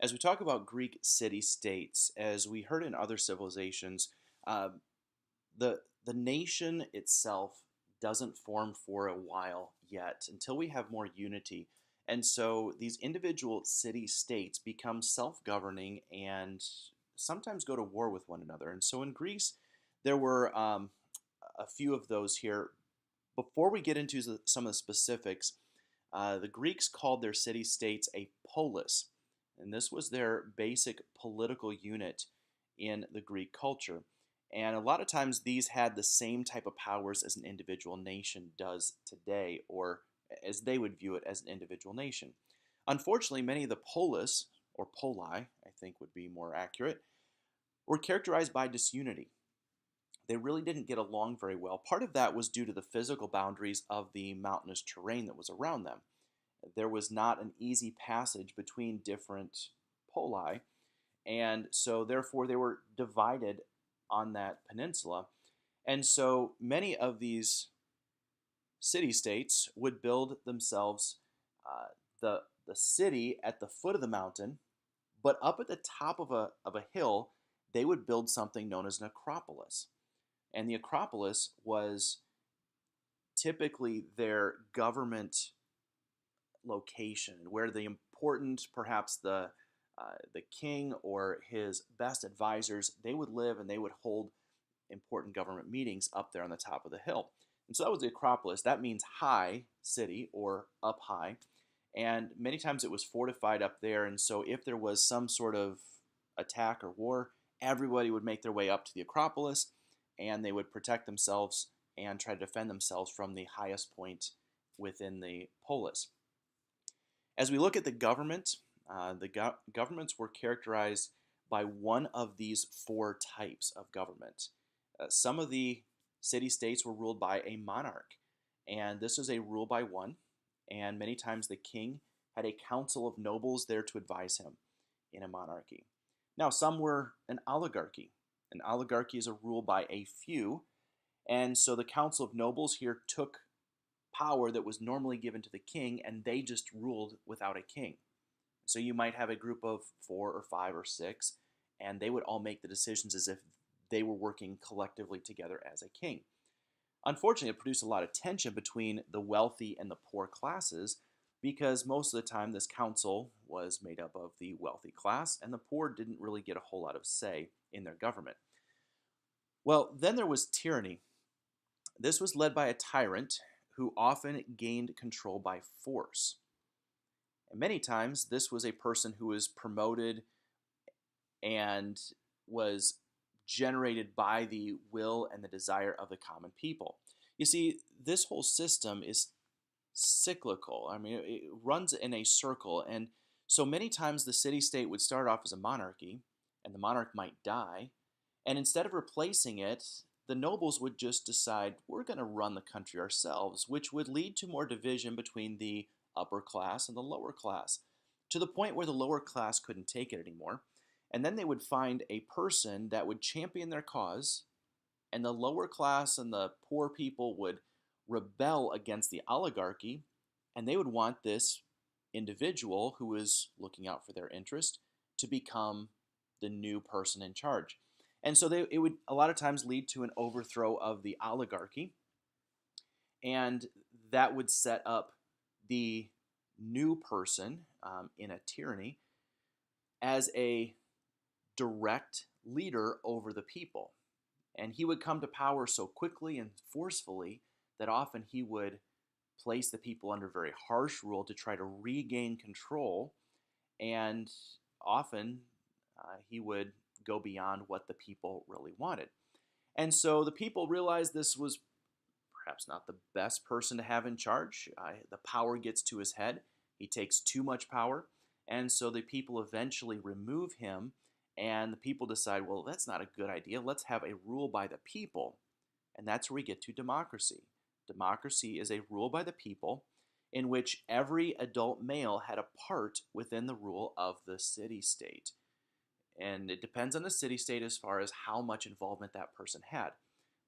As we talk about Greek city-states, as we heard in other civilizations, uh, the nation itself doesn't form for a while yet until we have more unity. And so these individual city-states become self-governing and sometimes go to war with one another. And so in Greece, there were a few of those here. Before we get into some of the specifics, the Greeks called their city-states a polis, and this was their basic political unit in the Greek culture. And a lot of times these had the same type of powers as an individual nation does today, or as they would view it as an individual nation. Unfortunately, many of the polis, or poli, I think would be more accurate, were characterized by disunity. They really didn't get along very well. Part of that was due to the physical boundaries of the mountainous terrain that was around them. There was not an easy passage between different poli, and so therefore they were divided on that peninsula. And so many of these city states would build themselves uh, the city at the foot of the mountain, but up at the top of a hill, they would build something known as an acropolis. And the acropolis was typically their government location, where the important, perhaps the king or his best advisors, they would live and they would hold important government meetings up there on the top of the hill. And so that was the Acropolis. That means high city or up high. And many times it was fortified up there. And so if there was some sort of attack or war, everybody would make their way up to the Acropolis and they would protect themselves and try to defend themselves from the highest point within the polis. As we look at the government, governments were characterized by one of these four types of government. Some of the city states were ruled by a monarch, and this is a rule by one. And many times the king had a council of nobles there to advise him in a monarchy. Now, some were an oligarchy. An oligarchy is a rule by a few, and so the council of nobles here took power that was normally given to the king, and they just ruled without a king. So you might have a group of four or five or six, and they would all make the decisions as if they were working collectively together as a king. Unfortunately, it produced a lot of tension between the wealthy and the poor classes because most of the time this council was made up of the wealthy class, and the poor didn't really get a whole lot of say in their government. Well, then there was tyranny. This was led by a tyrant who often gained control by force. And many times, this was a person who was promoted and was generated by the will and the desire of the common people. You see, this whole system is cyclical. I mean, it runs in a circle. And so many times the city state would start off as a monarchy, and the monarch might die. And instead of replacing it, the nobles would just decide, we're going to run the country ourselves, which would lead to more division between the upper class and the lower class, to the point where the lower class couldn't take it anymore. And then they would find a person that would champion their cause, and the lower class and the poor people would rebel against the oligarchy, and they would want this individual who was looking out for their interest to become the new person in charge. And so it would a lot of times lead to an overthrow of the oligarchy, and that would set up the new person in a tyranny as a direct leader over the people. And he would come to power so quickly and forcefully that often he would place the people under very harsh rule to try to regain control. And often he would go beyond what the people really wanted. And so the people realized this was perhaps not the best person to have in charge. The power gets to his head. He takes too much power. And so the people eventually remove him, and the people decide, well, that's not a good idea. Let's have a rule by the people. And that's where we get to democracy. Democracy is a rule by the people in which every adult male had a part within the rule of the city state. And it depends on the city state as far as how much involvement that person had.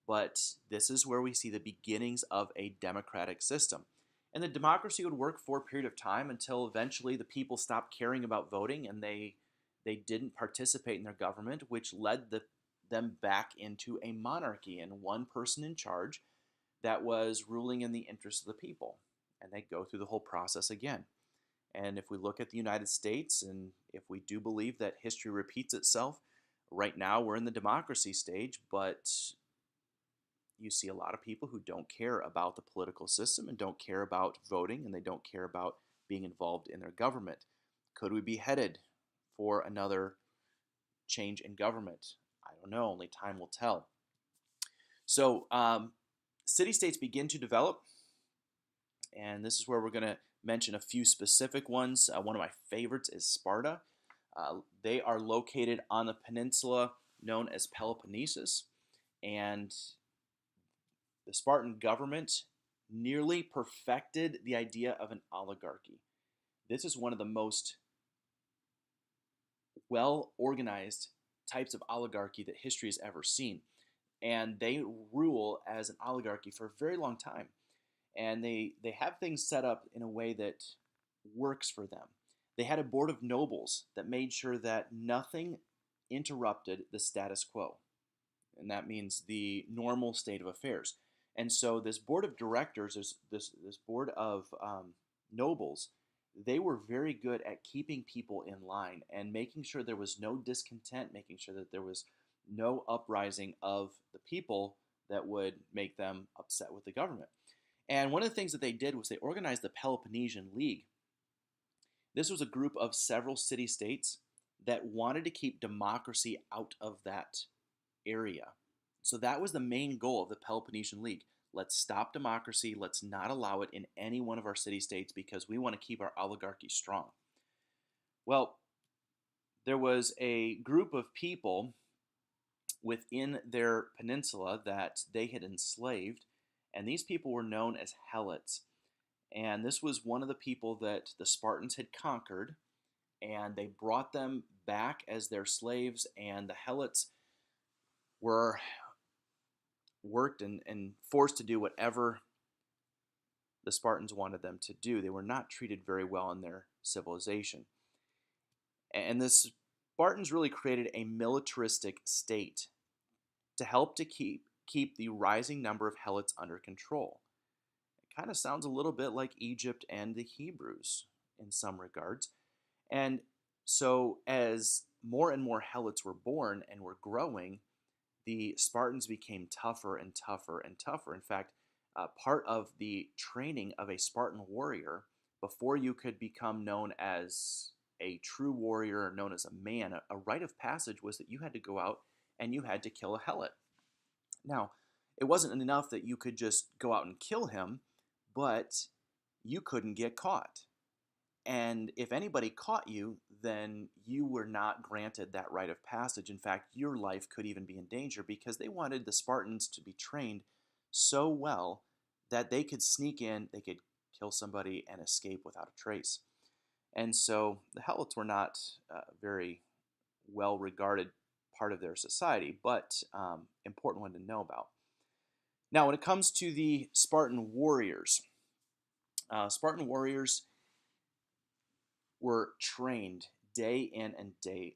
But this is where we see the beginnings of a democratic system. And the democracy would work for a period of time until eventually the people stopped caring about voting and they didn't participate in their government, which led them back into a monarchy and one person in charge that was ruling in the interest of the people. And they go through the whole process again. And if we look at the United States, and if we do believe that history repeats itself, right now we're in the democracy stage, but you see a lot of people who don't care about the political system and don't care about voting and they don't care about being involved in their government. Could we be headed for another change in government? I don't know, only time will tell. So, city states begin to develop, and this is where we're going to mention a few specific ones. One of my favorites is Sparta. They are located on the peninsula known as Peloponnesus, and the Spartan government nearly perfected the idea of an oligarchy. This is one of the most well organized types of oligarchy that history has ever seen. And they rule as an oligarchy for a very long time. And they have things set up in a way that works for them. They had a board of nobles that made sure that nothing interrupted the status quo. And that means the normal state of affairs. And so this board of directors, this board of nobles, they were very good at keeping people in line and making sure there was no discontent, making sure that there was no uprising of the people that would make them upset with the government. And one of the things that they did was they organized the Peloponnesian League. This was a group of several city-states that wanted to keep democracy out of that area. So that was the main goal of the Peloponnesian League. Let's stop democracy. Let's not allow it in any one of our city-states because we want to keep our oligarchy strong. Well, there was a group of people within their peninsula that they had enslaved, and these people were known as Helots. And this was one of the people that the Spartans had conquered, and they brought them back as their slaves, and the Helots were worked and forced to do whatever the Spartans wanted them to do. They were not treated very well in their civilization. And the Spartans really created a militaristic state to help to keep the rising number of Helots under control. It kind of sounds a little bit like Egypt and the Hebrews in some regards. And so as more and more Helots were born and were growing, the Spartans became tougher and tougher and tougher. In fact, part of the training of a Spartan warrior, before you could become known as a true warrior, known as a man, a rite of passage was that you had to go out and you had to kill a Helot. Now, it wasn't enough that you could just go out and kill him, but you couldn't get caught. And if anybody caught you, then you were not granted that rite of passage. In fact, your life could even be in danger because they wanted the Spartans to be trained so well that they could sneak in, they could kill somebody and escape without a trace. And so the Helots were not very well regarded part of their society, but important one to know about. Now, when it comes to the Spartan warriors were trained day in and day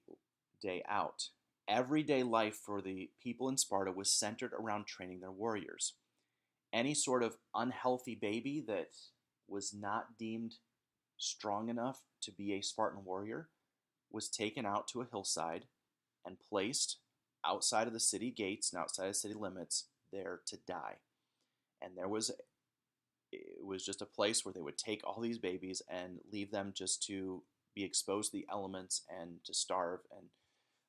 out. Everyday life for the people in Sparta was centered around training their warriors. Any sort of unhealthy baby that was not deemed strong enough to be a Spartan warrior was taken out to a hillside and placed outside of the city gates and outside of city limits there to die. And it was just a place where they would take all these babies and leave them just to be exposed to the elements and to starve. And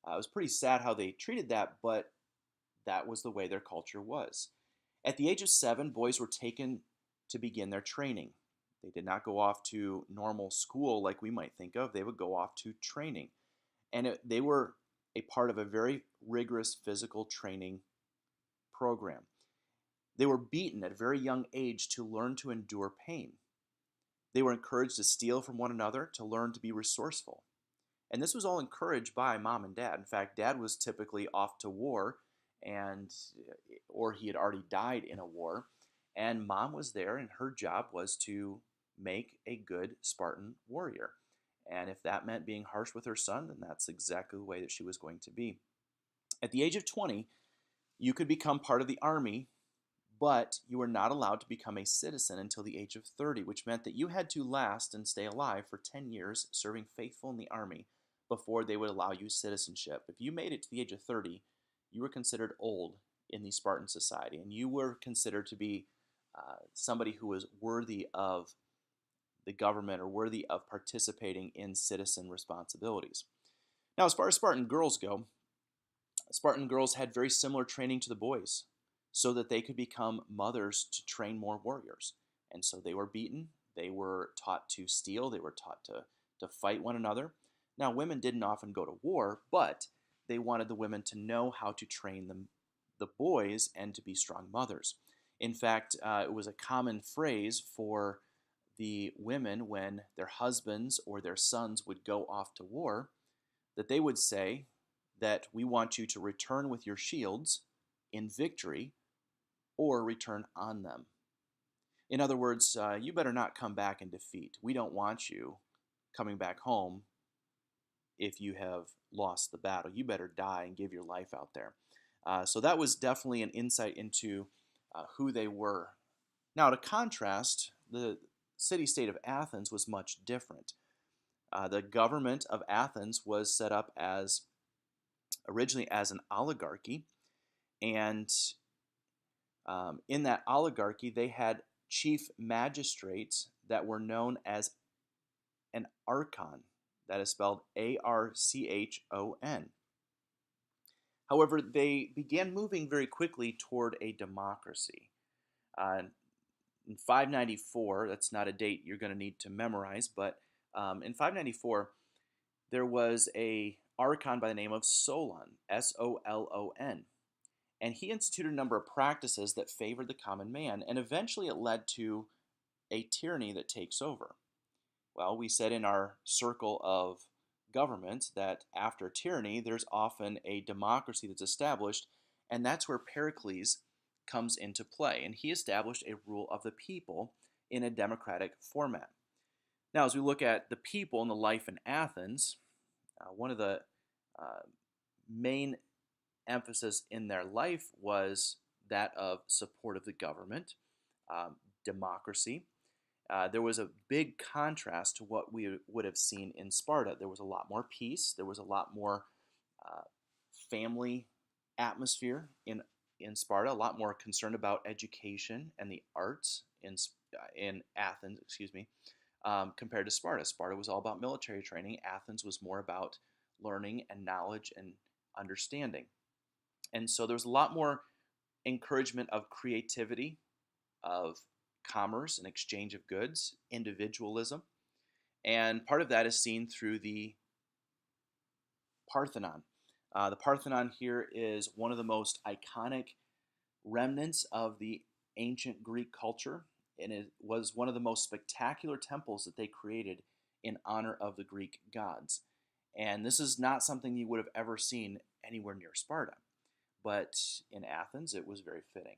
it was pretty sad how they treated that, but that was the way their culture was. At the age of 7, boys were taken to begin their training. They did not go off to normal school like we might think of. They would go off to training. And they were a part of a very rigorous physical training program. They were beaten at a very young age to learn to endure pain. They were encouraged to steal from one another, to learn to be resourceful. And this was all encouraged by mom and dad. In fact, dad was typically off to war, or he had already died in a war. And mom was there, and her job was to make a good Spartan warrior. And if that meant being harsh with her son, then that's exactly the way that she was going to be. At the age of 20, you could become part of the army, but you were not allowed to become a citizen until the age of 30, which meant that you had to last and stay alive for 10 years serving faithful in the army before they would allow you citizenship. If you made it to the age of 30, you were considered old in the Spartan society, and you were considered to be somebody who was worthy of the government or worthy of participating in citizen responsibilities. Now, as far as Spartan girls go, Spartan girls had very similar training to the boys so that they could become mothers to train more warriors. And so they were beaten, they were taught to steal, they were taught to fight one another. Now, women didn't often go to war, but they wanted the women to know how to train the boys and to be strong mothers. In fact, it was a common phrase for the women when their husbands or their sons would go off to war that they would say that we want you to return with your shields in victory or return on them. In other words, you better not come back in defeat. We don't want you coming back home if you have lost the battle. You better die and give your life out there. So that was definitely an insight into who they were. Now, to contrast, the city-state of Athens was much different. The government of Athens was set up as originally as an oligarchy, and in that oligarchy, they had chief magistrates that were known as an archon. That is spelled Archon. However, they began moving very quickly toward a democracy. In 594, that's not a date you're going to need to memorize, but in 594, there was a archon by the name of Solon, Solon. And he instituted a number of practices that favored the common man, and eventually it led to a tyranny that takes over. Well, we said in our circle of government that after tyranny, there's often a democracy that's established, and that's where Pericles comes into play. And he established a rule of the people in a democratic format. Now, as we look at the people and the life in Athens, one of the main emphasis in their life was that of support of the government, democracy. There was a big contrast to what we would have seen in Sparta. There was a lot more peace. There was a lot more family atmosphere in Sparta. A lot more concern about education and the arts in Athens. Compared to Sparta. Sparta was all about military training. Athens was more about learning and knowledge and understanding. And so there was a lot more encouragement of creativity, of commerce and exchange of goods, individualism. And part of that is seen through the Parthenon. The Parthenon here is one of the most iconic remnants of the ancient Greek culture, and it was one of the most spectacular temples that they created in honor of the Greek gods. And this is not something you would have ever seen anywhere near Sparta, but in Athens it was very fitting.